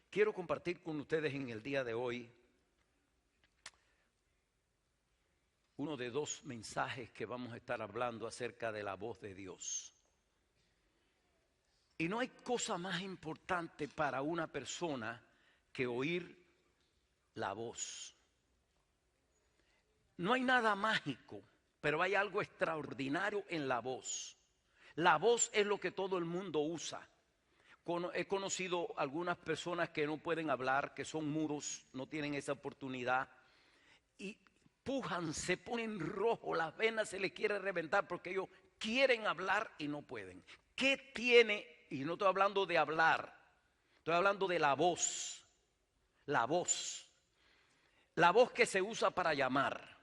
Quiero compartir con ustedes en el día de hoy uno de dos mensajes que vamos a estar hablando acerca de la voz de Dios. Y no hay cosa más importante para una persona que oír la voz. No hay nada mágico, pero hay algo extraordinario en la voz. La voz es lo que todo el mundo usa. He conocido algunas personas que no pueden hablar, que son mudos, no tienen esa oportunidad y pujan, se ponen rojos, las venas se les quiere reventar porque ellos quieren hablar y no pueden. ¿Qué tiene? Y no estoy hablando de hablar, estoy hablando de la voz. La voz. La voz que se usa para llamar.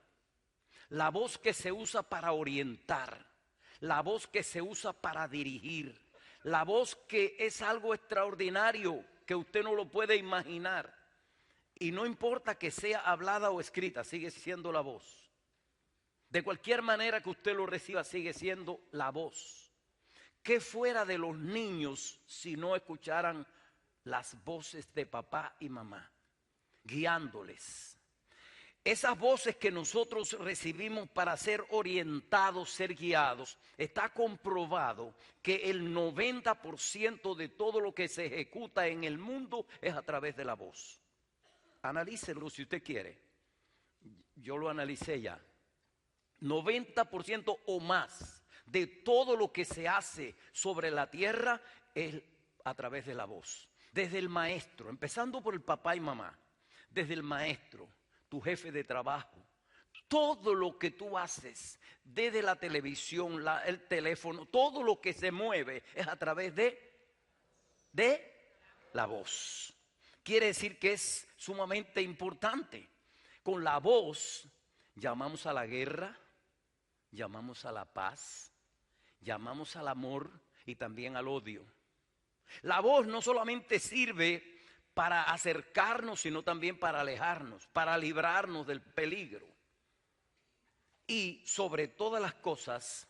La voz que se usa para orientar. La voz que se usa para dirigir. La voz que es algo extraordinario que usted no lo puede imaginar. Y no importa que sea hablada o escrita, sigue siendo la voz. De cualquier manera que usted lo reciba, sigue siendo la voz. ¿Qué fuera de los niños si no escucharan las voces de papá y mamá, guiándoles? Esas voces que nosotros recibimos para ser orientados, ser guiados, está comprobado que el 90% de todo lo que se ejecuta en el mundo es a través de la voz. Analícenlo si usted quiere. Yo lo analicé ya. 90% o más de todo lo que se hace sobre la tierra es a través de la voz. Desde el maestro, empezando por el papá y mamá, desde el maestro, tu jefe de trabajo, todo lo que tú haces, desde la televisión, el teléfono, todo lo que se mueve es a través de la voz. Quiere decir que es sumamente importante. Con la voz llamamos a la guerra, llamamos a la paz, llamamos al amor y también al odio. La voz no solamente sirve para acercarnos, sino también para alejarnos, para librarnos del peligro. Y sobre todas las cosas,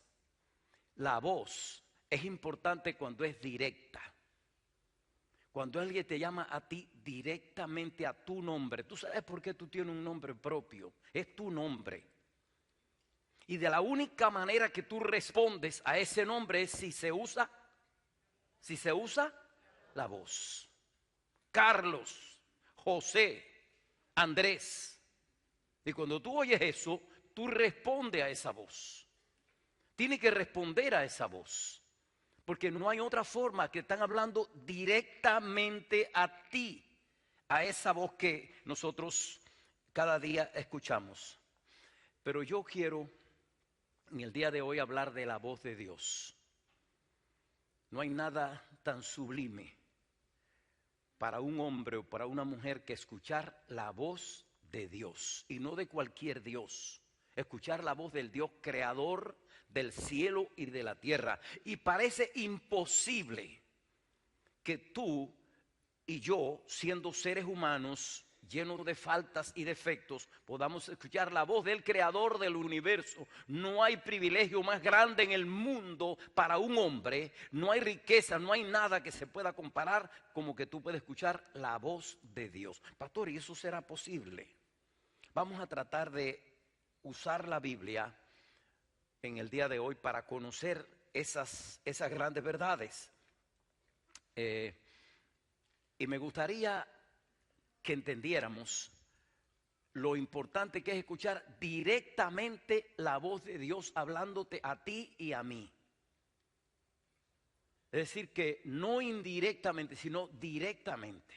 la voz es importante cuando es directa. Cuando alguien te llama a ti directamente a tu nombre. ¿Tú sabes por qué tú tienes un nombre propio? Es tu nombre. Y de la única manera que tú respondes a ese nombre es si se usa la voz. Carlos, José, Andrés. Y cuando tú oyes eso, tú respondes a esa voz. Tienes que responder a esa voz. Porque no hay otra forma, que están hablando directamente a ti, a esa voz que nosotros cada día escuchamos. Pero yo quiero en el día de hoy hablar de la voz de Dios. No hay nada tan sublime para un hombre o para una mujer que escuchar la voz de Dios, y no de cualquier Dios. Escuchar la voz del Dios creador del cielo y de la tierra. Y parece imposible que tú y yo, siendo seres humanos llenos de faltas y defectos, podamos escuchar la voz del creador del universo. No hay privilegio más grande en el mundo para un hombre. No hay riqueza, no hay nada que se pueda comparar como que tú puedes escuchar la voz de Dios. Pastor, ¿y eso será posible? Vamos a tratar de usar la Biblia en el día de hoy para conocer esas grandes verdades. Y me gustaría que entendiéramos lo importante que es escuchar directamente la voz de Dios hablándote a ti y a mí. Es decir, que no indirectamente, sino directamente.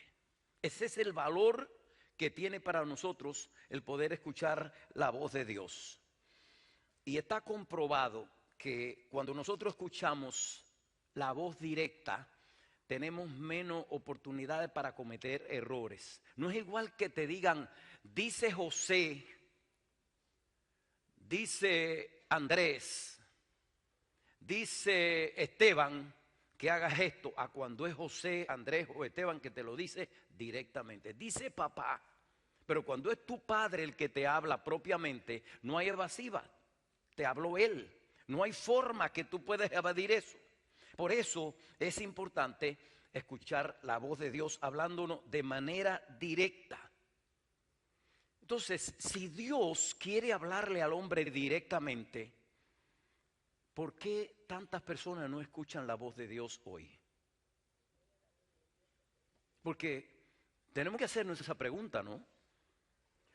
Ese es el valor que tiene para nosotros el poder escuchar la voz de Dios. Y está comprobado que cuando nosotros escuchamos la voz directa, tenemos menos oportunidades para cometer errores. No es igual que te digan, dice José, dice Andrés, dice Esteban, que hagas esto, a cuando es José, Andrés o Esteban que te lo dice directamente. Dice papá, pero cuando es tu padre el que te habla propiamente, no hay evasiva, te habló él. No hay forma que tú puedas evadir eso. Por eso es importante escuchar la voz de Dios hablándonos de manera directa. Entonces, si Dios quiere hablarle al hombre directamente, ¿por qué tantas personas no escuchan la voz de Dios hoy? Porque tenemos que hacernos esa pregunta, ¿no?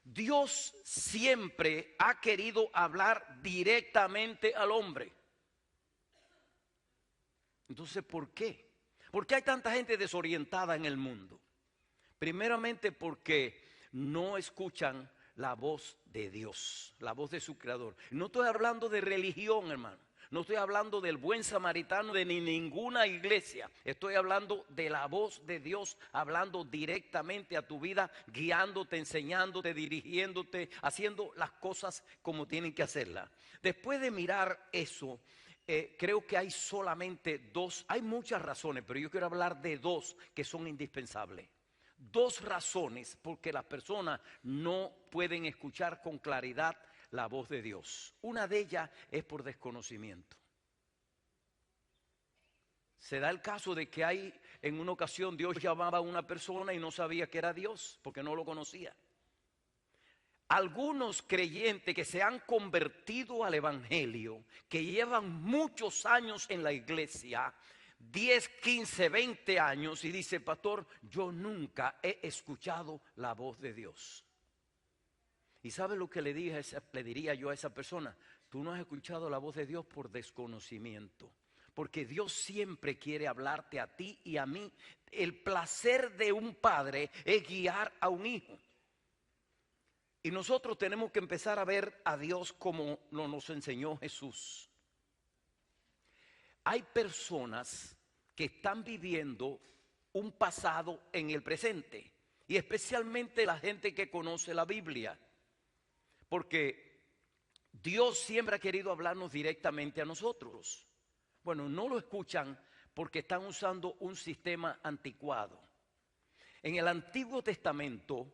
Dios siempre ha querido hablar directamente al hombre. Entonces, ¿por qué? ¿Por qué hay tanta gente desorientada en el mundo? Primeramente porque no escuchan la voz de Dios, la voz de su creador. No estoy hablando de religión, hermano. No estoy hablando del buen samaritano de ninguna iglesia. Estoy hablando de la voz de Dios, hablando directamente a tu vida, guiándote, enseñándote, dirigiéndote, haciendo las cosas como tienen que hacerlas. Después de mirar eso, creo que hay solamente dos, hay muchas razones, pero yo quiero hablar de dos que son indispensables. Dos razones porque las personas no pueden escuchar con claridad la voz de Dios. Una de ellas es por desconocimiento. Se da el caso de que en una ocasión Dios llamaba a una persona y no sabía que era Dios porque no lo conocía. Algunos creyentes que se han convertido al evangelio, que llevan muchos años en la iglesia, 10, 15, 20 años, y dice: pastor, yo nunca he escuchado la voz de Dios. ¿Y sabe lo que le diría yo a esa persona? Tú no has escuchado la voz de Dios por desconocimiento. Porque Dios siempre quiere hablarte a ti y a mí. El placer de un padre es guiar a un hijo. Y nosotros tenemos que empezar a ver a Dios como nos enseñó Jesús. Hay personas que están viviendo un pasado en el presente. Y especialmente la gente que conoce la Biblia. Porque Dios siempre ha querido hablarnos directamente a nosotros. Bueno, no lo escuchan porque están usando un sistema anticuado. En el Antiguo Testamento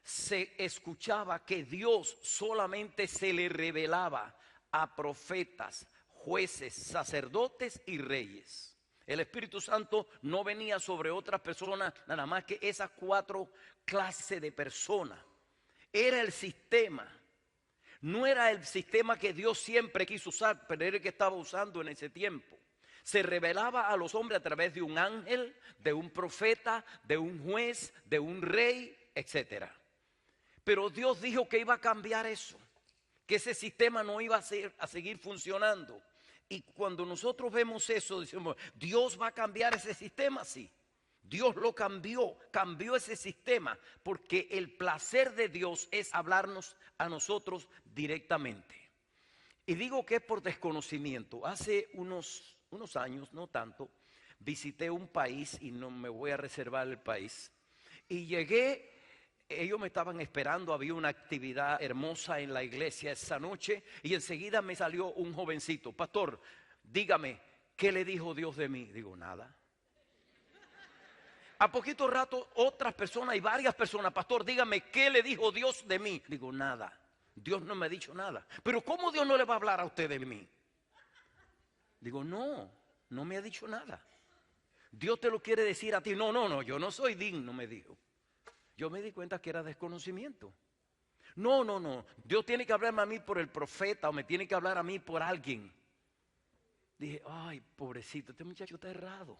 se escuchaba que Dios solamente se le revelaba a profetas, jueces, sacerdotes y reyes. El Espíritu Santo no venía sobre otras personas, nada más que esas 4 clases de personas. Era el sistema. No era el sistema que Dios siempre quiso usar, pero era el que estaba usando en ese tiempo. Se revelaba a los hombres a través de un ángel, de un profeta, de un juez, de un rey, etc. Pero Dios dijo que iba a cambiar eso, que ese sistema no iba a seguir funcionando. Y cuando nosotros vemos eso, decimos: ¿Dios va a cambiar ese sistema? Sí. Dios lo cambió ese sistema, porque el placer de Dios es hablarnos a nosotros directamente. Y digo que es por desconocimiento. Hace unos años, no tanto, visité un país, y no me voy a reservar el país, y llegué. Ellos me estaban esperando, había una actividad hermosa en la iglesia esa noche, y enseguida me salió un jovencito: pastor, dígame, ¿qué le dijo Dios de mí? Digo: nada. A poquito rato otras personas y varias personas: pastor, dígame, ¿qué le dijo Dios de mí? Digo: nada, Dios no me ha dicho nada. Pero ¿cómo Dios no le va a hablar a usted de mí? Digo: no me ha dicho nada. Dios te lo quiere decir a ti. No, yo no soy digno, me dijo. Yo me di cuenta que era desconocimiento. No, Dios tiene que hablarme a mí por el profeta, o me tiene que hablar a mí por alguien. Dije: ay, pobrecito, este muchacho está errado.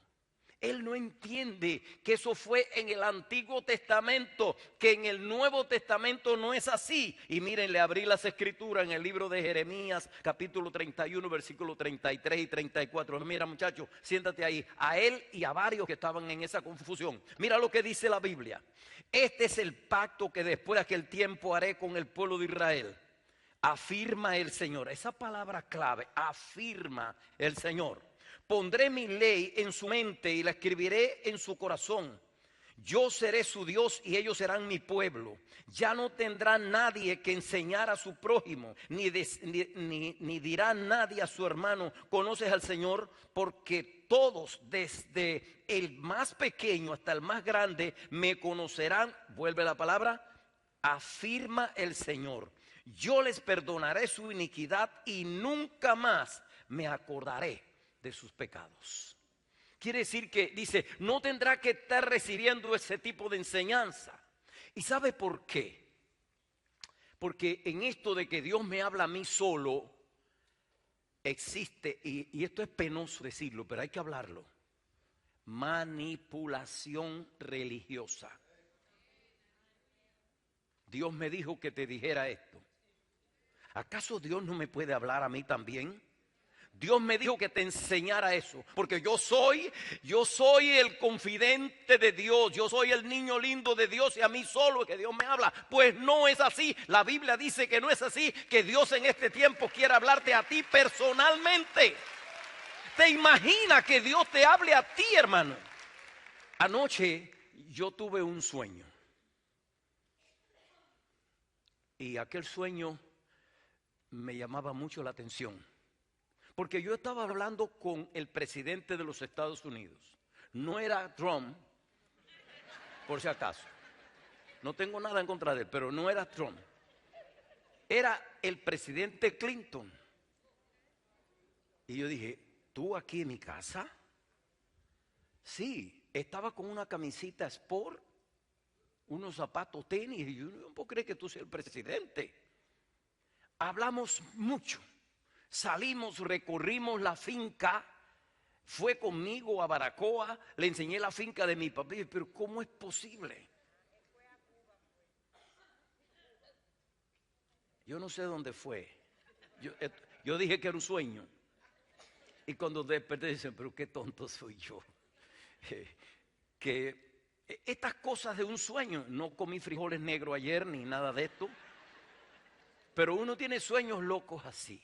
Él no entiende que eso fue en el Antiguo Testamento, que en el Nuevo Testamento no es así. Y miren, le abrí las escrituras en el libro de Jeremías, capítulo 31, versículos 33 y 34. Mira, muchacho, siéntate ahí. A él y a varios que estaban en esa confusión. Mira lo que dice la Biblia: este es el pacto que después de aquel tiempo haré con el pueblo de Israel. Afirma el Señor. Esa palabra clave: afirma el Señor. Pondré mi ley en su mente y la escribiré en su corazón. Yo seré su Dios y ellos serán mi pueblo. Ya no tendrá nadie que enseñar a su prójimo, ni dirá nadie a su hermano: conoces al Señor, porque todos, desde el más pequeño hasta el más grande, me conocerán. Vuelve la palabra: afirma el Señor. Yo les perdonaré su iniquidad y nunca más me acordaré de sus pecados. Quiere decir que, dice, no tendrá que estar recibiendo ese tipo de enseñanza. ¿Y sabe por qué? Porque en esto de que Dios me habla a mí solo, existe, y esto es penoso decirlo, pero hay que hablarlo, manipulación religiosa. Dios me dijo que te dijera esto. ¿Acaso Dios no me puede hablar a mí también? Dios me dijo que te enseñara eso, porque yo soy el confidente de Dios, yo soy el niño lindo de Dios y a mí solo es que Dios me habla. Pues no es así, la Biblia dice que no es así, que Dios en este tiempo quiere hablarte a ti personalmente. ¿Te imaginas que Dios te hable a ti, hermano? Anoche yo tuve un sueño y aquel sueño me llamaba mucho la atención. Porque yo estaba hablando con el presidente de los Estados Unidos. No era Trump, por si acaso. No tengo nada en contra de él, pero no era Trump. Era el presidente Clinton. Y yo dije, ¿tú aquí en mi casa? Sí, estaba con una camisita sport, unos zapatos tenis. Y yo no puedo creer que tú seas el presidente. Hablamos mucho. Salimos, recorrimos la finca, fue conmigo a Baracoa, le enseñé la finca de mi papá, pero ¿cómo es posible? Yo no sé dónde fue, yo dije que era un sueño, y cuando desperté dicen, pero qué tonto soy yo, que estas cosas de un sueño, no comí frijoles negros ayer ni nada de esto, pero uno tiene sueños locos así.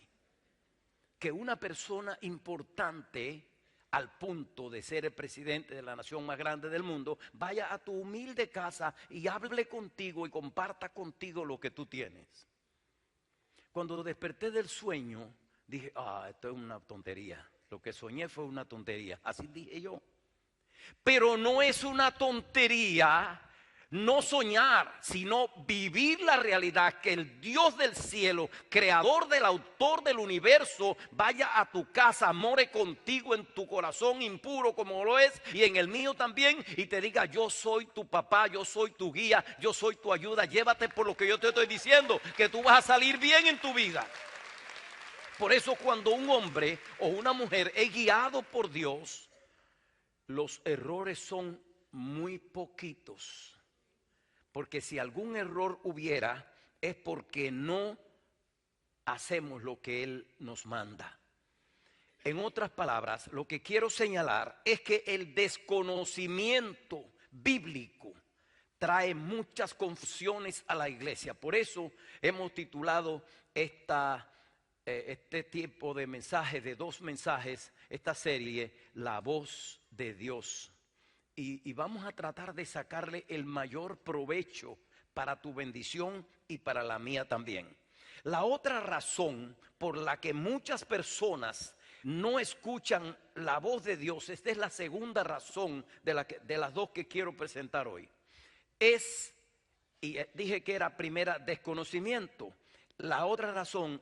Que una persona importante al punto de ser el presidente de la nación más grande del mundo vaya a tu humilde casa y hable contigo y comparta contigo lo que tú tienes. Cuando desperté del sueño dije, esto es una tontería, lo que soñé fue una tontería, así dije yo. Pero no es una tontería no soñar, sino vivir la realidad que el Dios del cielo, creador del autor del universo, vaya a tu casa, more contigo en tu corazón impuro como lo es y en el mío también, y te diga, yo soy tu papá, yo soy tu guía, yo soy tu ayuda, llévate por lo que yo te estoy diciendo, que tú vas a salir bien en tu vida. Por eso cuando un hombre o una mujer es guiado por Dios, los errores son muy poquitos. Porque si algún error hubiera, es porque no hacemos lo que Él nos manda. En otras palabras, lo que quiero señalar es que el desconocimiento bíblico trae muchas confusiones a la iglesia. Por eso hemos titulado este tipo de mensajes, de 2 mensajes, esta serie, La Voz de Dios. Y vamos a tratar de sacarle el mayor provecho para tu bendición y para la mía también. La otra razón por la que muchas personas no escuchan la voz de Dios, esta es la segunda razón de las 2 que quiero presentar hoy, y dije que era primera, desconocimiento. La otra razón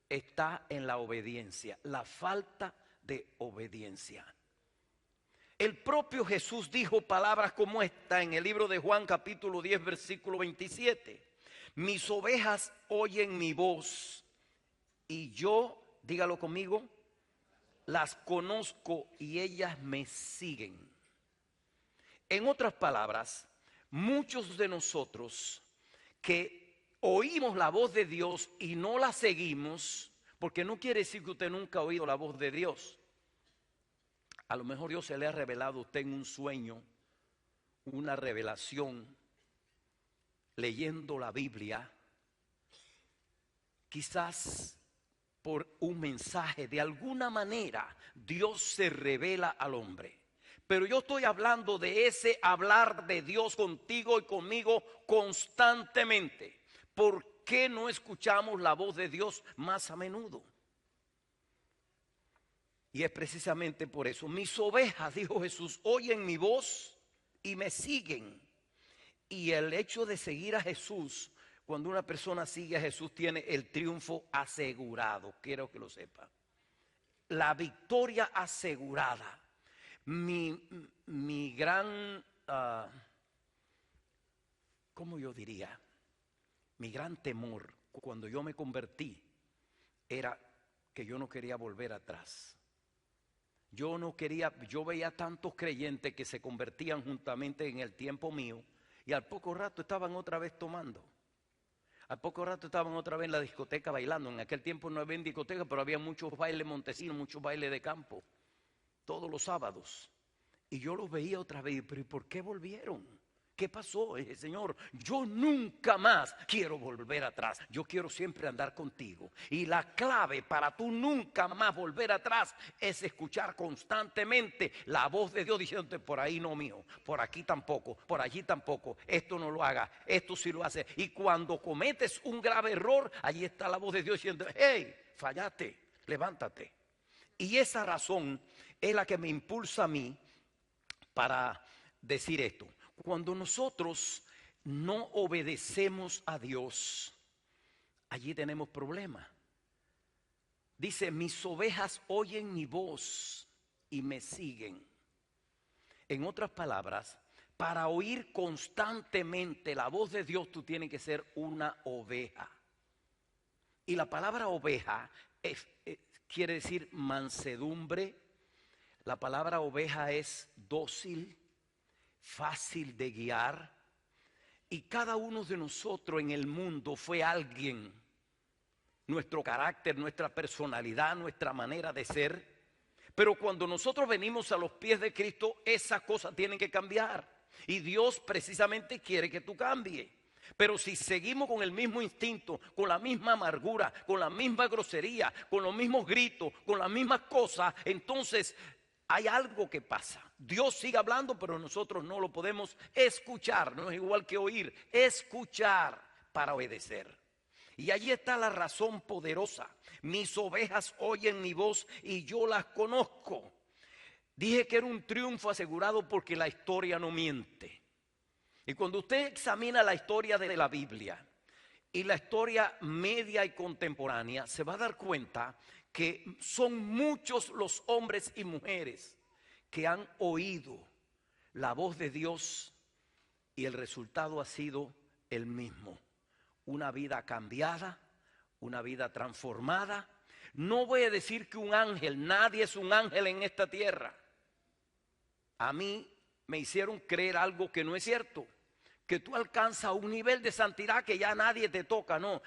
está en la obediencia, la falta de obediencia. El propio Jesús dijo palabras como esta en el libro de Juan capítulo 10 versículo 27. Mis ovejas oyen mi voz y yo, dígalo conmigo, las conozco y ellas me siguen. En otras palabras, muchos de nosotros que oímos la voz de Dios y no la seguimos, porque no quiere decir que usted nunca ha oído la voz de Dios. A lo mejor Dios se le ha revelado a usted en un sueño, una revelación, leyendo la Biblia, quizás por un mensaje. De alguna manera Dios se revela al hombre. Pero yo estoy hablando de ese hablar de Dios contigo y conmigo constantemente. ¿Por qué no escuchamos la voz de Dios más a menudo? Y es precisamente por eso. Mis ovejas, dijo Jesús, oyen mi voz y me siguen. Y el hecho de seguir a Jesús, cuando una persona sigue a Jesús, tiene el triunfo asegurado. Quiero que lo sepa. La victoria asegurada. mi gran, ¿cómo yo diría? Mi gran temor cuando yo me convertí era que yo no quería volver atrás. Yo no quería, yo veía tantos creyentes que se convertían juntamente en el tiempo mío y al poco rato estaban otra vez tomando. Al poco rato estaban otra vez en la discoteca bailando. En aquel tiempo no había discoteca, pero había muchos bailes montesinos, muchos bailes de campo, todos los sábados. Y yo los veía otra vez, pero ¿y por qué volvieron? ¿Qué pasó? Dije, Señor, yo nunca más quiero volver atrás. Yo quiero siempre andar contigo. Y la clave para tú nunca más volver atrás es escuchar constantemente la voz de Dios diciéndote, por ahí no, mío, por aquí tampoco, por allí tampoco, esto no lo haga, esto sí lo hace. Y cuando cometes un grave error, allí está la voz de Dios diciendo, hey, fallaste, levántate. Y esa razón es la que me impulsa a mí para decir esto. Cuando nosotros no obedecemos a Dios, allí tenemos problemas. Dice, mis ovejas oyen mi voz y me siguen. En otras palabras, para oír constantemente la voz de Dios, tú tienes que ser una oveja. Y la palabra oveja quiere decir mansedumbre. La palabra oveja es dócil, fácil de guiar, y cada uno de nosotros en el mundo fue alguien, nuestro carácter, nuestra personalidad, nuestra manera de ser, pero cuando nosotros venimos a los pies de Cristo, esas cosas tienen que cambiar, y Dios precisamente quiere que tú cambies. Pero si seguimos con el mismo instinto, con la misma amargura, con la misma grosería, con los mismos gritos, con las mismas cosas, entonces hay algo que pasa. Dios sigue hablando, pero nosotros no lo podemos escuchar. No es igual que oír, escuchar para obedecer. Y allí está la razón poderosa. Mis ovejas oyen mi voz y yo las conozco. Dije que era un triunfo asegurado porque la historia no miente. Y cuando usted examina la historia de la Biblia y la historia media y contemporánea, se va a dar cuenta que son muchos los hombres y mujeres que han oído la voz de Dios y el resultado ha sido el mismo. Una vida cambiada, una vida transformada. No voy a decir que un ángel, nadie es un ángel en esta tierra. A mí me hicieron creer algo que no es cierto. Que tú alcanzas un nivel de santidad que ya nadie te toca, no.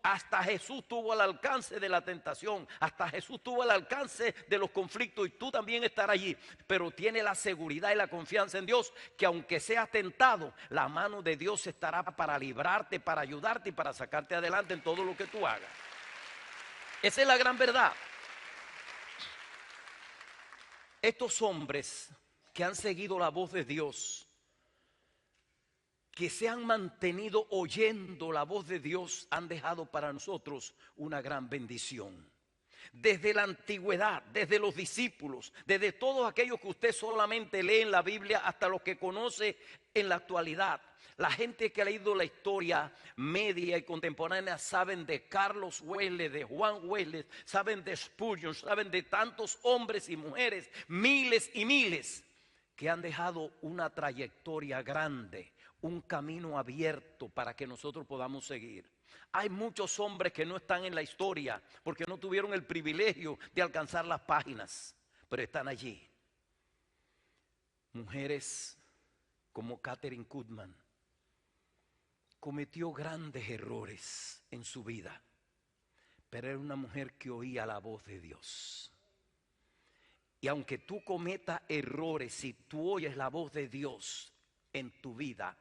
Hasta Jesús tuvo al alcance de la tentación, hasta Jesús tuvo al alcance de los conflictos y tú también estarás allí. Pero tiene la seguridad y la confianza en Dios que aunque seas tentado, la mano de Dios estará para librarte, para ayudarte y para sacarte adelante en todo lo que tú hagas. Esa es la gran verdad. Estos hombres que han seguido la voz de Dios, que se han mantenido oyendo la voz de Dios, han dejado para nosotros una gran bendición. Desde la antigüedad, desde los discípulos, desde todos aquellos que usted solamente lee en la Biblia hasta los que conoce en la actualidad. La gente que ha leído la historia media y contemporánea saben de Carlos Wesley, de Juan Wesley, saben de Spurgeon, saben de tantos hombres y mujeres, miles y miles, que han dejado una trayectoria grande, un camino abierto para que nosotros podamos seguir. Hay muchos hombres que no están en la historia porque no tuvieron el privilegio de alcanzar las páginas, pero están allí. Mujeres como Katherine Kuhlman cometió grandes errores en su vida, pero era una mujer que oía la voz de Dios. Y aunque tú cometas errores, si tú oyes la voz de Dios en tu vida,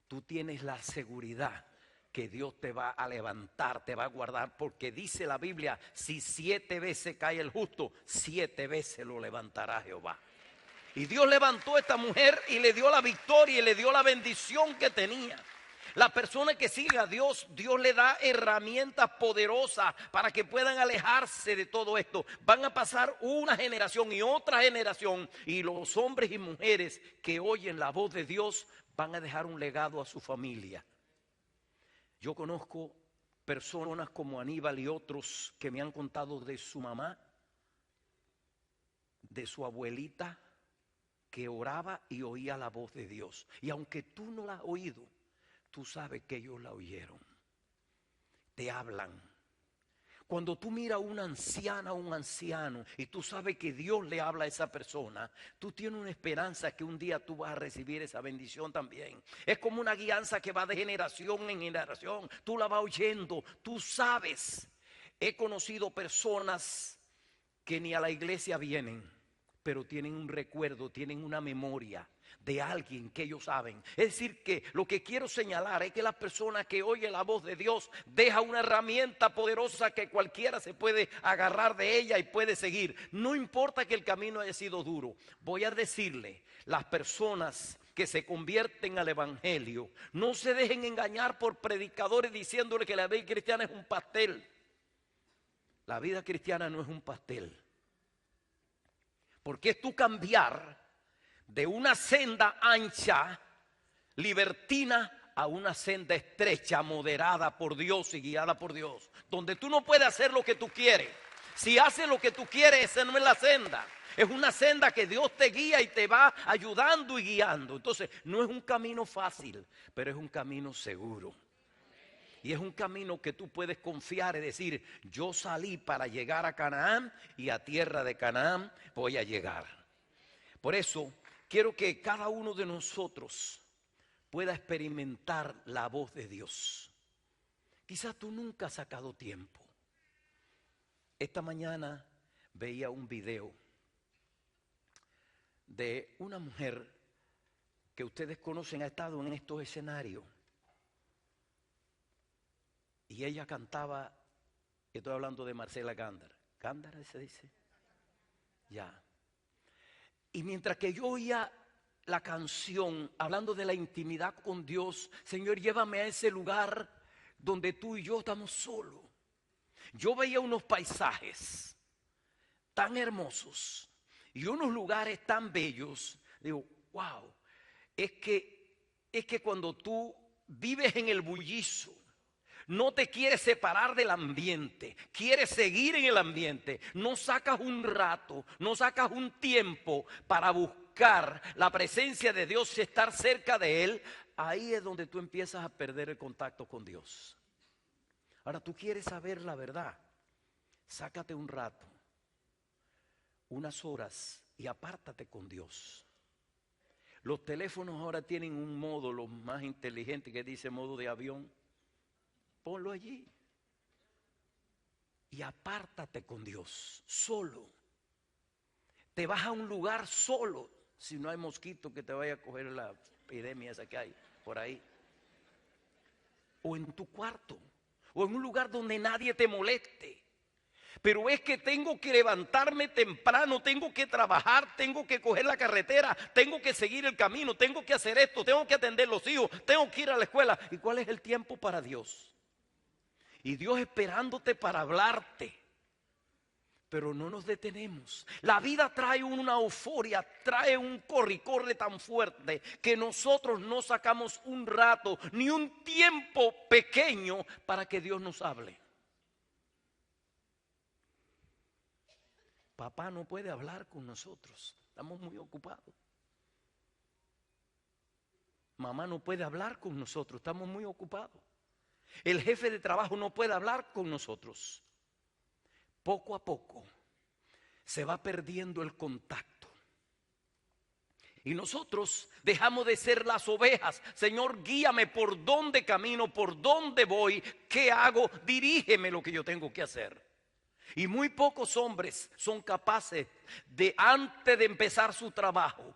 tú tienes la seguridad que Dios te va a levantar, te va a guardar, porque dice la Biblia, si 7 veces cae el justo, 7 veces lo levantará Jehová. Y Dios levantó a esta mujer y le dio la victoria y le dio la bendición que tenía. La persona que sigue a Dios, Dios le da herramientas poderosas para que puedan alejarse de todo esto. Van a pasar una generación y otra generación, y los hombres y mujeres que oyen la voz de Dios van a dejar un legado a su familia. Yo conozco personas como Aníbal y otros que me han contado de su mamá, de su abuelita, que oraba y oía la voz de Dios. Y aunque tú no la has oído, tú sabes que ellos la oyeron. Te hablan. Cuando tú miras a una anciana o un anciano y tú sabes que Dios le habla a esa persona, tú tienes una esperanza que un día tú vas a recibir esa bendición también. Es como una guianza que va de generación en generación. Tú la vas oyendo, tú sabes. He conocido personas que ni a la iglesia vienen, pero tienen un recuerdo, tienen una memoria de alguien que ellos saben. Es decir, que lo que quiero señalar es que la persona que oye la voz de Dios deja una herramienta poderosa que cualquiera se puede agarrar de ella y puede seguir. No importa que el camino haya sido duro. Voy a decirle, las personas que se convierten al evangelio, no se dejen engañar por predicadores diciéndole que la vida cristiana es un pastel. La vida cristiana no es un pastel. Porque es tú cambiar de una senda ancha, libertina, a una senda estrecha, moderada por Dios y guiada por Dios. Donde tú no puedes hacer lo que tú quieres. Si haces lo que tú quieres, esa no es la senda. Es una senda que Dios te guía y te va ayudando y guiando. Entonces, no es un camino fácil, pero es un camino seguro. Y es un camino que tú puedes confiar y decir, yo salí para llegar a Canaán y a tierra de Canaán voy a llegar. Por eso quiero que cada uno de nosotros pueda experimentar la voz de Dios. Quizás tú nunca has sacado tiempo. Esta mañana veía un video de una mujer que ustedes conocen, ha estado en estos escenarios. Y ella cantaba, estoy hablando de Marcela Gándara. ¿Gándara se dice? Ya. Y mientras que yo oía la canción hablando de la intimidad con Dios, Señor, llévame a ese lugar donde tú y yo estamos solos. Yo veía unos paisajes tan hermosos y unos lugares tan bellos. Digo, wow, es que cuando tú vives en el bullicio, no te quieres separar del ambiente, quieres seguir en el ambiente, no sacas un rato, no sacas un tiempo para buscar la presencia de Dios y estar cerca de Él, ahí es donde tú empiezas a perder el contacto con Dios. Ahora, tú quieres saber la verdad, sácate un rato, unas horas y apártate con Dios. Los teléfonos ahora tienen un modo, los más inteligentes, que dice modo de avión. Ponlo allí y apártate con Dios, solo. Te vas a un lugar solo, si no hay mosquito que te vaya a coger la epidemia esa que hay por ahí. O en tu cuarto, o en un lugar donde nadie te moleste. Pero es que tengo que levantarme temprano, tengo que trabajar, tengo que coger la carretera, tengo que seguir el camino, tengo que hacer esto, tengo que atender los hijos, tengo que ir a la escuela. ¿Y cuál es el tiempo para Dios? Y Dios esperándote para hablarte. Pero no nos detenemos. La vida trae una euforia, trae un corre tan fuerte que nosotros no sacamos un rato ni un tiempo pequeño para que Dios nos hable. Papá no puede hablar con nosotros, estamos muy ocupados. Mamá no puede hablar con nosotros, estamos muy ocupados. El jefe de trabajo no puede hablar con nosotros. Poco a poco se va perdiendo el contacto. Y nosotros dejamos de ser las ovejas. Señor, guíame por dónde camino, por dónde voy, qué hago, dirígeme lo que yo tengo que hacer. Y muy pocos hombres son capaces de, antes de empezar su trabajo,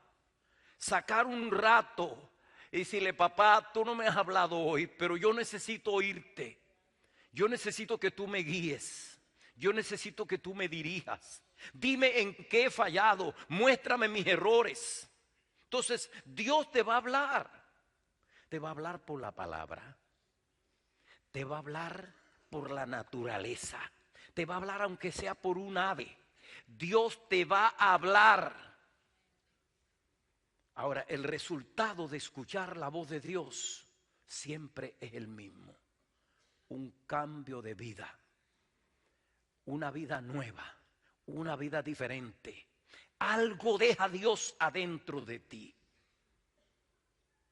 sacar un rato y decirle, papá, tú no me has hablado hoy, pero yo necesito oírte. Yo necesito que tú me guíes. Yo necesito que tú me dirijas. Dime en qué he fallado. Muéstrame mis errores. Entonces, Dios te va a hablar. Te va a hablar por la palabra. Te va a hablar por la naturaleza. Te va a hablar aunque sea por un ave. Dios te va a hablar. Ahora, el resultado de escuchar la voz de Dios siempre es el mismo. Un cambio de vida. Una vida nueva. Una vida diferente. algo deja Dios adentro de ti.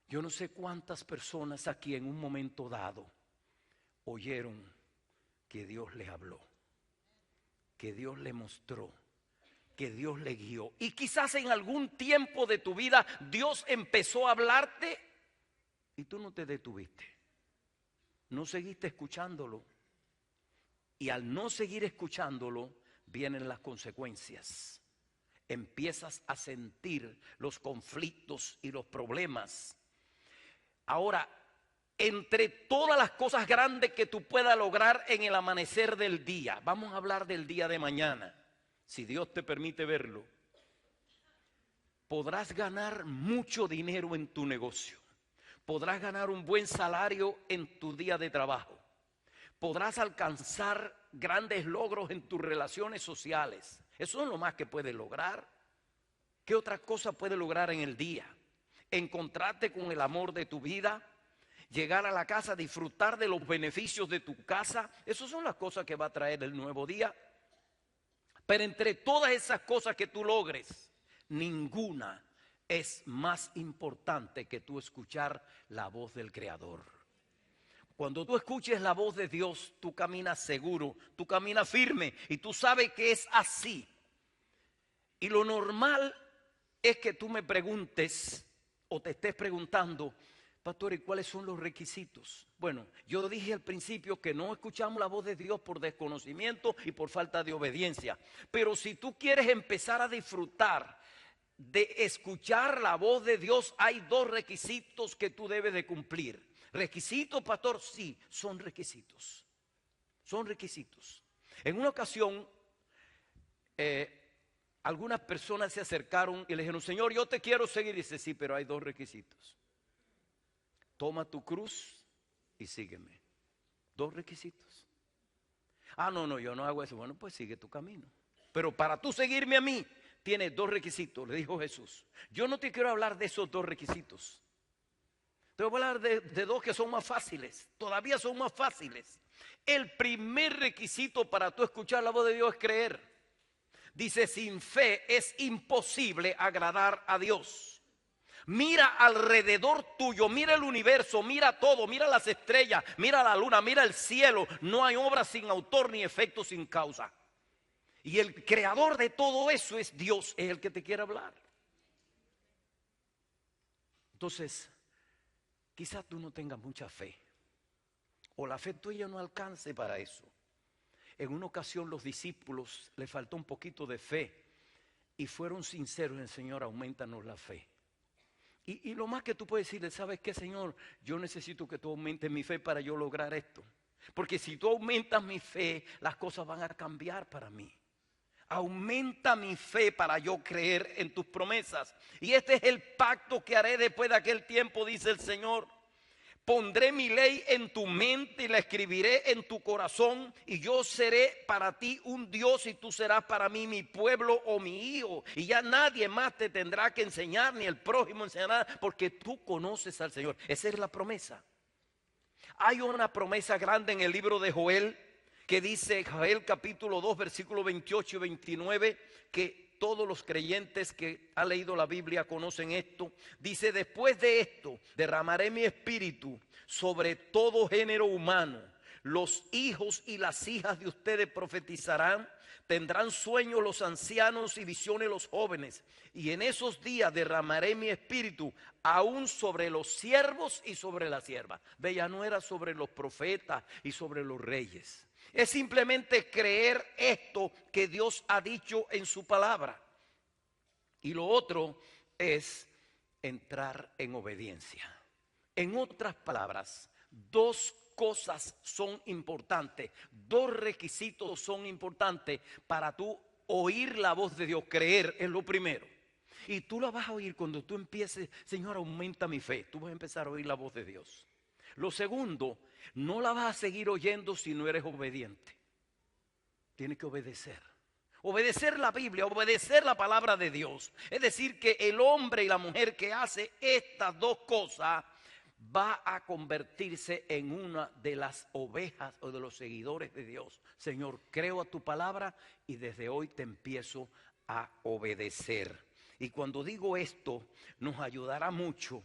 Yo no sé cuántas personas aquí en un momento dado oyeron que Dios les habló, que Dios les mostró, que Dios les guió. Y quizás en algún tiempo de tu vida Dios empezó a hablarte y tú no te detuviste. No seguiste escuchándolo. Y al no seguir escuchándolo, vienen las consecuencias. Empiezas a sentir los conflictos y los problemas. Ahora, entre todas las cosas grandes que tú puedas lograr en el amanecer del día, vamos a hablar del día de mañana, si Dios te permite verlo, podrás ganar mucho dinero en tu negocio, podrás ganar un buen salario en tu día de trabajo, podrás alcanzar grandes logros en tus relaciones sociales. Eso es lo más que puedes lograr. ¿Qué otra cosa puedes lograr en el día? Encontrarte con el amor de tu vida, llegar a la casa, disfrutar de los beneficios de tu casa. Esas son las cosas que va a traer el nuevo día. Pero entre todas esas cosas que tú logres, ninguna es más importante que tú escuchar la voz del Creador. Cuando tú escuches la voz de Dios, tú caminas seguro, tú caminas firme y tú sabes que es así. Y lo normal es que tú me preguntes o te estés preguntando, pastor, ¿y cuáles son los requisitos? Bueno, yo dije al principio que no escuchamos la voz de Dios por desconocimiento y por falta de obediencia. Pero si tú quieres empezar a disfrutar de escuchar la voz de Dios, hay dos requisitos que tú debes de cumplir. ¿Requisitos, pastor? Sí, son requisitos. Son requisitos. En una ocasión, algunas personas se acercaron y le dijeron, Señor, yo te quiero seguir. Y dice, sí, pero hay dos requisitos. Toma tu cruz y sígueme. Dos requisitos. Ah, no, yo no hago eso. Bueno, pues sigue tu camino. Pero para tú seguirme a mí, tienes dos requisitos, le dijo Jesús. Yo no te quiero hablar de esos dos requisitos. Te voy a hablar de dos que son más fáciles, todavía son más fáciles. El primer requisito para tú escuchar la voz de Dios es creer. Dice, sin fe es imposible agradar a Dios. Mira alrededor tuyo, mira el universo, mira todo, mira las estrellas, mira la luna, mira el cielo. No hay obra sin autor ni efecto sin causa. Y el creador de todo eso es Dios, es el que te quiere hablar. Entonces, quizás tú no tengas mucha fe, o la fe tuya no alcance para eso. En una ocasión los discípulos les faltó un poquito de fe y fueron sinceros en el Señor, aumentanos la fe. Y lo más que tú puedes decirle, ¿sabes qué, Señor? Yo necesito que tú aumentes mi fe para yo lograr esto. Porque si tú aumentas mi fe, las cosas van a cambiar para mí. Aumenta mi fe para yo creer en tus promesas. Y este es el pacto que haré después de aquel tiempo, dice el Señor. Pondré mi ley en tu mente y la escribiré en tu corazón. Y yo seré para ti un Dios y tú serás para mí mi pueblo o mi hijo. Y ya nadie más te tendrá que enseñar, ni el prójimo enseñará, porque tú conoces al Señor. Esa es la promesa. Hay una promesa grande en el libro de Joel, que dice Joel capítulo 2 versículos 28 y 29, que todos los creyentes que han leído la Biblia conocen esto. Dice, después de esto derramaré mi espíritu sobre todo género humano. Los hijos y las hijas de ustedes profetizarán, tendrán sueños los ancianos y visiones los jóvenes. Y en esos días derramaré mi espíritu aún sobre los siervos y sobre las siervas. Ve, ya no era sobre los profetas y sobre los reyes. Es simplemente creer esto que Dios ha dicho en su palabra. Y lo otro es entrar en obediencia. En otras palabras, dos cosas son importantes, dos requisitos son importantes para tú oír la voz de Dios. Creer es lo primero. Y tú la vas a oír cuando tú empieces, Señor, aumenta mi fe. Tú vas a empezar a oír la voz de Dios. Lo segundo, no la vas a seguir oyendo si no eres obediente. Tienes que obedecer. Obedecer la Biblia, obedecer la palabra de Dios. Es decir, que el hombre y la mujer que hace estas dos cosas va a convertirse en una de las ovejas o de los seguidores de Dios. Señor, creo a tu palabra y desde hoy te empiezo a obedecer. Y cuando digo esto, nos ayudará mucho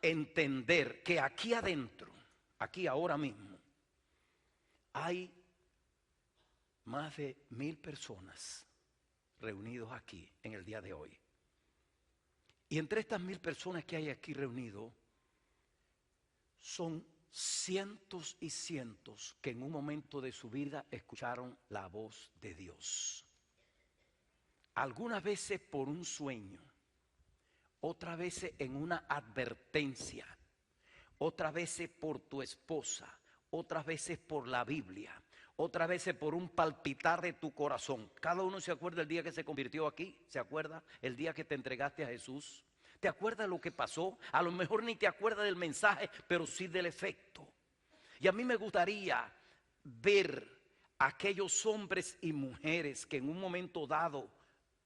entender que aquí adentro, aquí ahora mismo, hay más de 1000 personas reunidos aquí en el día de hoy. Y entre estas 1000 personas que hay aquí reunidos, son cientos y cientos que en un momento de su vida escucharon la voz de Dios. Algunas veces por un sueño, otras veces en una advertencia, otras veces por tu esposa, otras veces por la Biblia, otras veces por un palpitar de tu corazón. Cada uno se acuerda el día que se convirtió aquí, ¿se acuerda? El día que te entregaste a Jesús. ¿Te acuerdas lo que pasó? A lo mejor ni te acuerdas del mensaje, pero sí del efecto. Y a mí me gustaría ver a aquellos hombres y mujeres que en un momento dado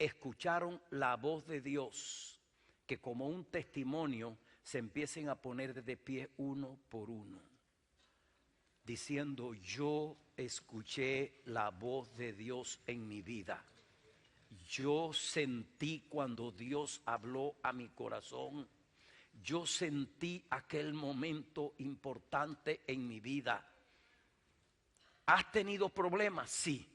escucharon la voz de Dios, que como un testimonio se empiecen a poner de pie uno por uno, diciendo: yo escuché la voz de Dios en mi vida. Yo sentí cuando Dios habló a mi corazón. Yo sentí aquel momento importante en mi vida. ¿Has tenido problemas? Sí.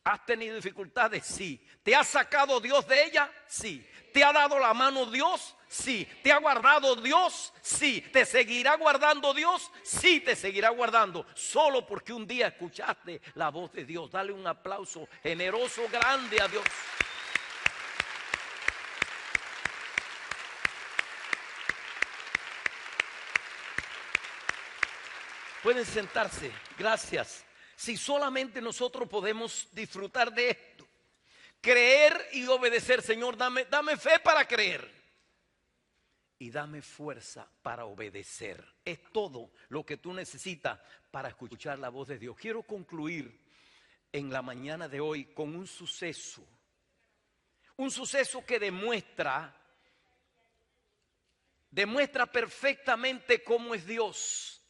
¿Has tenido dificultades? Sí. ¿Te ha sacado Dios de ella? Sí. ¿Te ha dado la mano Dios? Sí. ¿Te ha guardado Dios? Sí. ¿Te seguirá guardando Dios? Sí, te seguirá guardando. Solo porque un día escuchaste la voz de Dios. Dale un aplauso generoso, grande a Dios. Pueden sentarse. Gracias. Si solamente nosotros podemos disfrutar de esto, creer y obedecer. Señor, dame fe para creer y dame fuerza para obedecer. Es todo lo que tú necesitas para escuchar la voz de Dios. Quiero concluir en la mañana de hoy con un suceso que demuestra perfectamente cómo es Dios.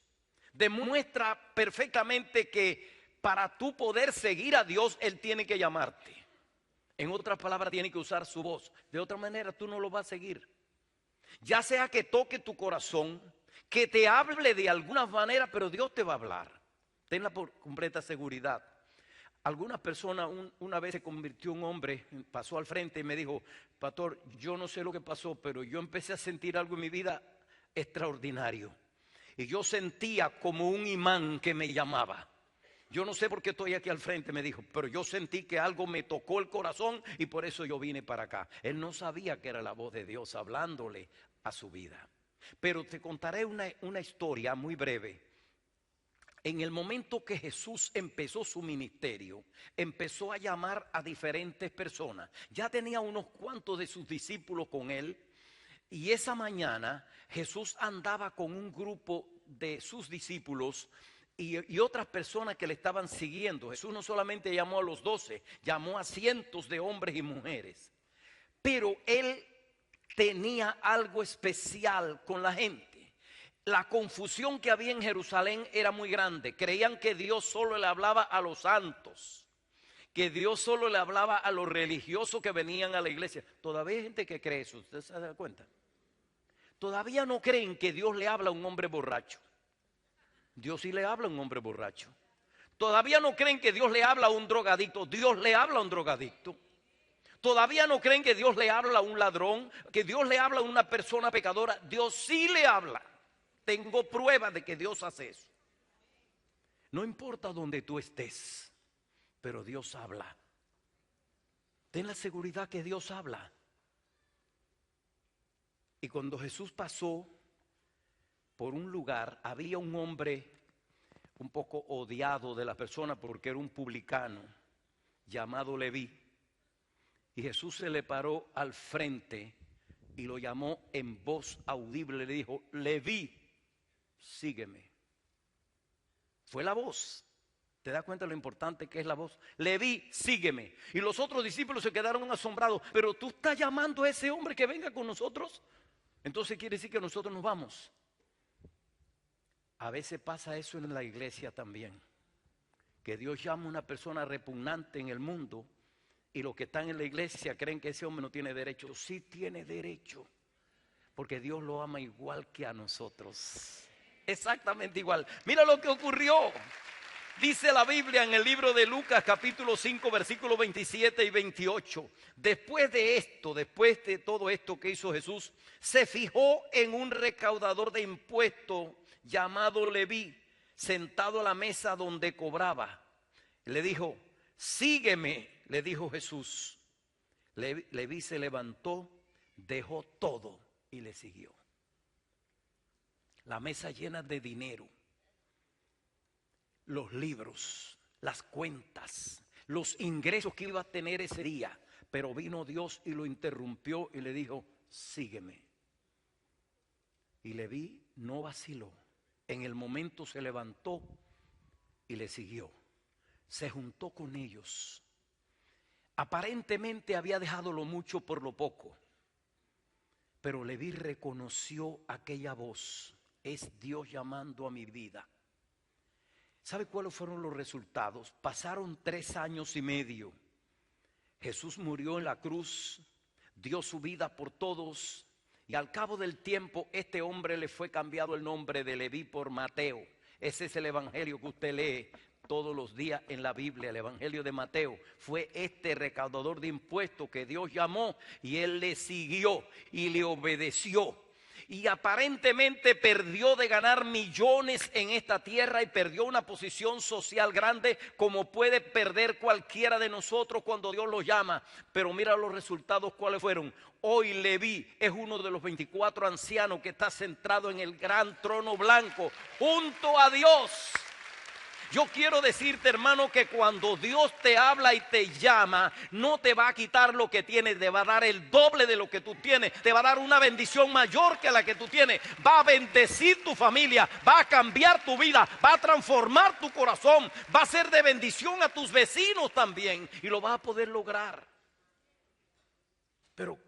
Demuestra perfectamente que para tú poder seguir a Dios, Él tiene que llamarte. En otras palabras, tiene que usar su voz. De otra manera, tú no lo vas a seguir. Ya sea que toque tu corazón, que te hable de alguna manera, pero Dios te va a hablar. Tenla por completa seguridad. Algunas personas, una vez se convirtió un hombre, pasó al frente y me dijo: pastor, yo no sé lo que pasó, pero yo empecé a sentir algo en mi vida extraordinario. Y yo sentía como un imán que me llamaba. Yo no sé por qué estoy aquí al frente, me dijo, pero yo sentí que algo me tocó el corazón y por eso yo vine para acá. Él no sabía que era la voz de Dios hablándole a su vida. Pero te contaré una historia muy breve. En el momento que Jesús empezó su ministerio, empezó a llamar a diferentes personas. Ya tenía unos cuantos de sus discípulos con él. Y esa mañana Jesús andaba con un grupo de sus discípulos y otras personas que le estaban siguiendo. Jesús no solamente llamó a los 12, llamó a cientos de hombres y mujeres. Pero él tenía algo especial con la gente. La confusión que había en Jerusalén era muy grande. Creían que Dios solo le hablaba a los santos, que Dios solo le hablaba a los religiosos que venían a la iglesia. Todavía hay gente que cree eso, ¿usted se da cuenta? Todavía no creen que Dios le habla a un hombre borracho. Dios sí le habla a un hombre borracho. Todavía no creen que Dios le habla a un drogadicto. Dios le habla a un drogadicto. Todavía no creen que Dios le habla a un ladrón, que Dios le habla a una persona pecadora. Dios sí le habla. Tengo pruebas de que Dios hace eso. No importa donde tú estés, pero Dios habla. Ten la seguridad que Dios habla. Y cuando Jesús pasó por un lugar, había un hombre un poco odiado de la persona porque era un publicano llamado Leví. Y Jesús se le paró al frente y lo llamó en voz audible. Le dijo: Leví, sígueme. Fue la voz. ¿Te das cuenta de lo importante que es la voz? Leví, sígueme. Y los otros discípulos se quedaron asombrados. Pero tú estás llamando a ese hombre que venga con nosotros. Entonces quiere decir que nosotros nos vamos. A veces pasa eso en la iglesia también. Que Dios llama a una persona repugnante en el mundo Y los que están en la iglesia creen que ese hombre no tiene derecho. Sí tiene derecho, porque Dios lo ama igual que a nosotros. Exactamente igual. Mira lo que ocurrió. Dice la Biblia en el libro de Lucas capítulo 5 versículos 27 y 28. Después de todo esto que hizo Jesús, se fijó en un recaudador de impuestos llamado Leví, sentado a la mesa donde cobraba. Le dijo: sígueme, le dijo Jesús. Leví se levantó, dejó todo y le siguió. La mesa llena de dinero, los libros, las cuentas, los ingresos que iba a tener ese día. Pero vino Dios y lo interrumpió y le dijo: sígueme. Y Leví no vaciló. En el momento se levantó y le siguió. Se juntó con ellos. Aparentemente había dejado lo mucho por lo poco. Pero Leví reconoció aquella voz: es Dios llamando a mi vida. ¿Sabe cuáles fueron los resultados? Pasaron 3 años y medio. Jesús murió en la cruz, dio su vida por todos, y al cabo del tiempo este hombre le fue cambiado el nombre de Leví por Mateo. Ese es el evangelio que usted lee todos los días en la Biblia, el evangelio de Mateo. Fue este recaudador de impuestos que Dios llamó, y él le siguió y le obedeció. Y aparentemente perdió de ganar millones en esta tierra y perdió una posición social grande, como puede perder cualquiera de nosotros cuando Dios lo llama. Pero mira los resultados cuáles fueron. Hoy Leví es uno de los 24 ancianos que está centrado en el gran trono blanco junto a Dios. Yo quiero decirte, hermano, que cuando Dios te habla y te llama, no te va a quitar lo que tienes, te va a dar el doble de lo que tú tienes, te va a dar una bendición mayor que la que tú tienes, va a bendecir tu familia, va a cambiar tu vida, va a transformar tu corazón, va a ser de bendición a tus vecinos también, y lo vas a poder lograr. Pero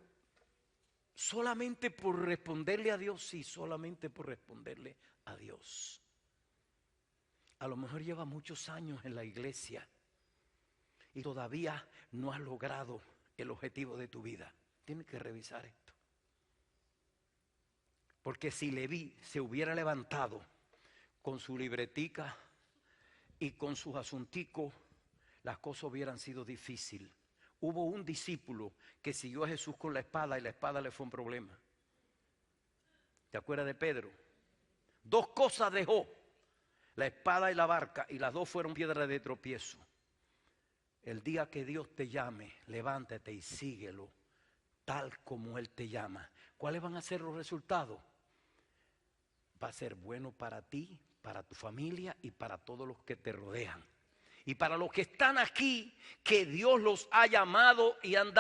solamente por responderle a Dios, sí, solamente por responderle a Dios. A lo mejor lleva muchos años en la iglesia y todavía no has logrado el objetivo de tu vida. Tienes que revisar esto. Porque si Leví se hubiera levantado con su libretica y con sus asunticos, las cosas hubieran sido difíciles. Hubo un discípulo que siguió a Jesús con la espada y la espada le fue un problema. ¿Te acuerdas de Pedro? 2 cosas dejó: la espada y la barca, y las 2 fueron piedras de tropiezo. El día que Dios te llame, levántate y síguelo tal como Él te llama. ¿Cuáles van a ser los resultados? Va a ser bueno para ti, para tu familia y para todos los que te rodean. Y para los que están aquí, que Dios los ha llamado y han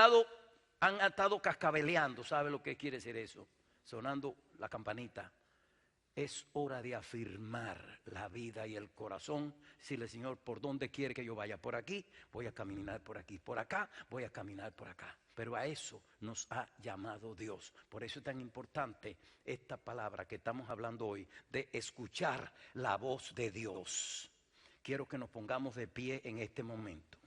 estado cascabeleando. ¿Sabe lo que quiere decir eso? Sonando la campanita. Es hora de afirmar la vida y el corazón. Decirle: Señor, ¿por dónde quiere que yo vaya? Por aquí, voy a caminar por aquí. Por acá, voy a caminar por acá. Pero a eso nos ha llamado Dios. Por eso es tan importante esta palabra que estamos hablando hoy, de escuchar la voz de Dios. Quiero que nos pongamos de pie en este momento.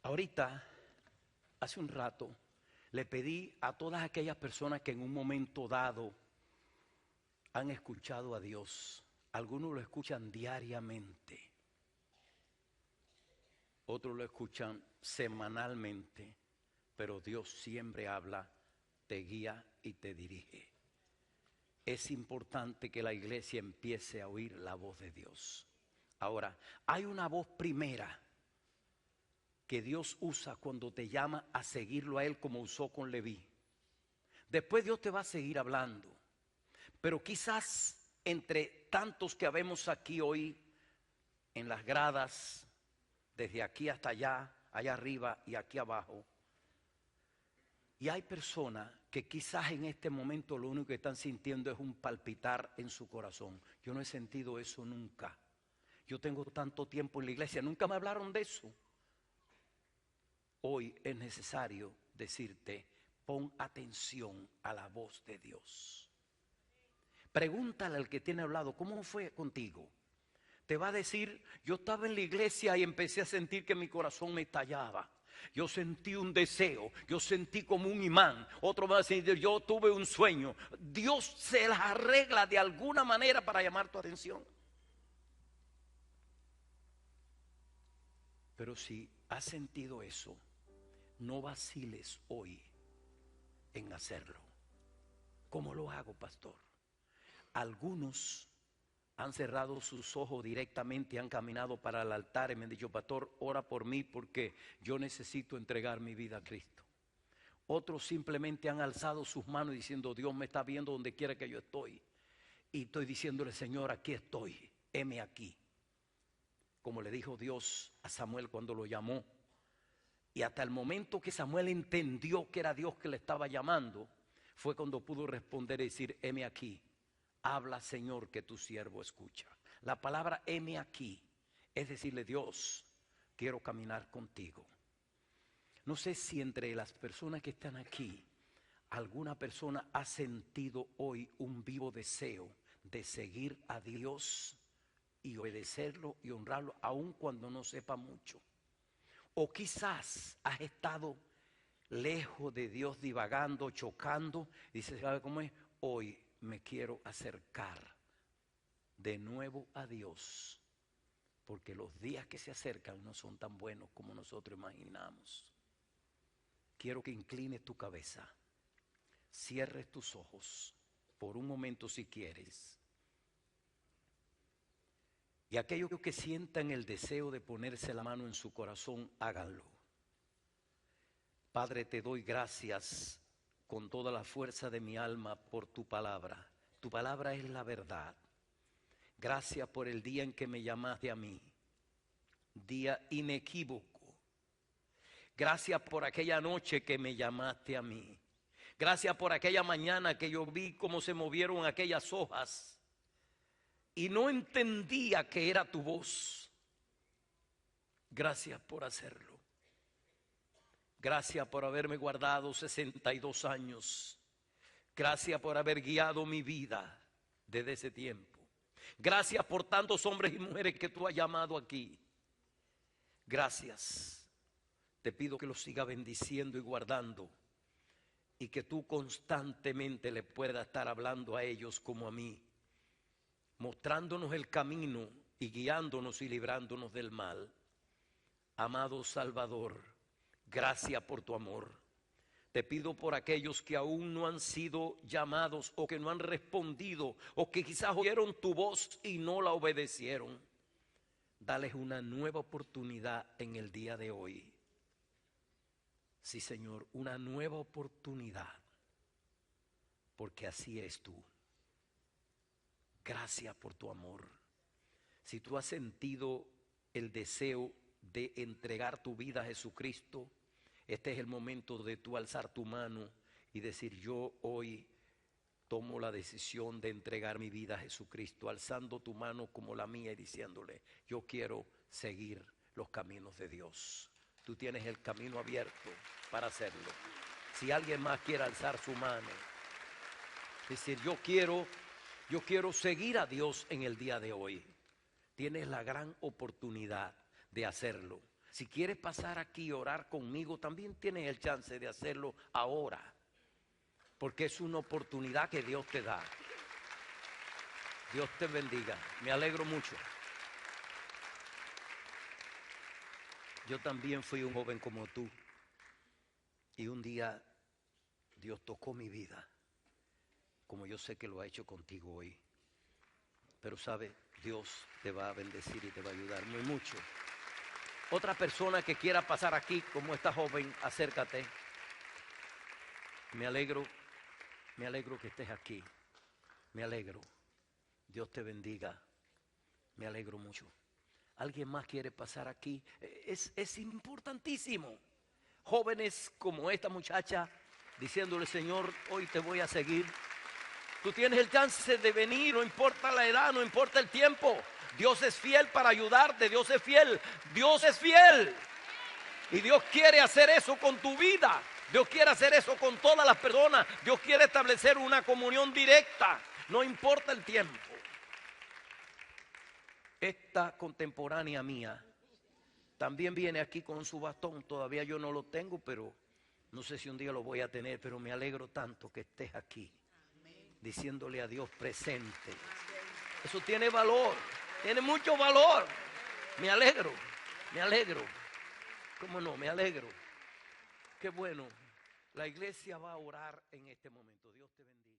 Ahorita, hace un rato, le pedí a todas aquellas personas que en un momento dado han escuchado a Dios. Algunos lo escuchan diariamente, otros lo escuchan semanalmente, pero Dios siempre habla, te guía y te dirige. Es importante que la iglesia empiece a oír la voz de Dios. Ahora, hay una voz primera que Dios usa cuando te llama a seguirlo a Él, como usó con Leví. Después Dios te va a seguir hablando, pero quizás entre tantos que habemos aquí hoy en las gradas, desde aquí hasta allá, allá arriba y aquí abajo, y hay personas que quizás en este momento lo único que están sintiendo es un palpitar en su corazón. Yo no he sentido eso nunca. Yo tengo tanto tiempo en la iglesia, nunca me hablaron de eso. Hoy es necesario decirte: Pon atención a la voz de Dios. Pregúntale al que tiene hablado, ¿cómo fue contigo? Te va a decir, yo estaba en la iglesia y empecé a sentir que mi corazón me estallaba. Yo sentí un deseo, yo sentí como un imán. Otro va a decir, yo tuve un sueño. Dios se las arregla de alguna manera para llamar tu atención. Pero si has sentido eso, no vaciles hoy en hacerlo. ¿Cómo lo hago, pastor? Algunos han cerrado sus ojos directamente, han caminado para el altar y me han dicho, pastor, ora por mí porque yo necesito entregar mi vida a Cristo. Otros simplemente han alzado sus manos diciendo, Dios me está viendo donde quiera que yo estoy. Y estoy diciéndole, Señor, aquí estoy, heme aquí. Como le dijo Dios a Samuel cuando lo llamó. Y hasta el momento que Samuel entendió que era Dios que le estaba llamando, fue cuando pudo responder y decir, heme aquí. Habla, Señor, que tu siervo escucha. La palabra heme aquí es decirle, Dios, quiero caminar contigo. No sé si entre las personas que están aquí, alguna persona ha sentido hoy un vivo deseo de seguir a Dios y obedecerlo y honrarlo, aun cuando no sepa mucho. O quizás has estado lejos de Dios, divagando, chocando. Dices, ¿sabe cómo es? Hoy me quiero acercar de nuevo a Dios, porque los días que se acercan no son tan buenos como nosotros imaginamos. Quiero que inclines tu cabeza, cierres tus ojos por un momento si quieres. Y aquellos que sientan el deseo de ponerse la mano en su corazón, háganlo. Padre, te doy gracias con toda la fuerza de mi alma por tu palabra. Tu palabra es la verdad. Gracias por el día en que me llamaste a mí. Día inequívoco. Gracias por aquella noche que me llamaste a mí. Gracias por aquella mañana que yo vi cómo se movieron aquellas hojas y no entendía que era tu voz. Gracias por hacerlo. Gracias por haberme guardado 62 años. Gracias por haber guiado mi vida desde ese tiempo. Gracias por tantos hombres y mujeres que tú has llamado aquí. Gracias. Te pido que los siga bendiciendo y guardando, y que tú constantemente le puedas estar hablando a ellos como a mí, mostrándonos el camino y guiándonos y librándonos del mal. Amado Salvador, gracias por tu amor. Te pido por aquellos que aún no han sido llamados o que no han respondido o que quizás oyeron tu voz y no la obedecieron. Dales una nueva oportunidad en el día de hoy. Sí, Señor, una nueva oportunidad, porque así eres tú. Gracias por tu amor. Si tú has sentido el deseo de entregar tu vida a Jesucristo, este es el momento de tú alzar tu mano y decir, yo hoy tomo la decisión de entregar mi vida a Jesucristo, alzando tu mano como la mía y diciéndole, yo quiero seguir los caminos de Dios. Tú tienes el camino abierto para hacerlo. Si alguien más quiere alzar su mano, decir, yo quiero seguir a Dios en el día de hoy, tienes la gran oportunidad de hacerlo. Si quieres pasar aquí y orar conmigo, también tienes el chance de hacerlo ahora, porque es una oportunidad que Dios te da. Dios te bendiga. Me alegro mucho. Yo también fui un joven como tú, y un día Dios tocó mi vida, como yo sé que lo ha hecho contigo hoy. Pero sabe, Dios te va a bendecir y te va a ayudar muy mucho. Otra persona que quiera pasar aquí como esta joven, acércate. Me alegro que estés aquí. Me alegro. Dios te bendiga. Me alegro mucho. ¿Alguien más quiere pasar aquí? Es importantísimo. Jóvenes como esta muchacha diciéndole, Señor, hoy te voy a seguir. Tú tienes el chance de venir, no importa la edad, no importa el tiempo. Dios es fiel para ayudarte, Dios es fiel. Y Dios quiere hacer eso con tu vida. Dios quiere hacer eso con todas las personas. Dios quiere establecer una comunión directa. No importa el tiempo. Esta contemporánea mía también viene aquí con su bastón. Todavía yo no lo tengo, pero no sé si un día lo voy a tener. Pero me alegro tanto que estés aquí, diciéndole a Dios presente. Eso tiene valor, tiene mucho valor. Me alegro, me alegro. ¿Cómo no? Me alegro. Qué bueno. La iglesia va a orar en este momento. Dios te bendiga.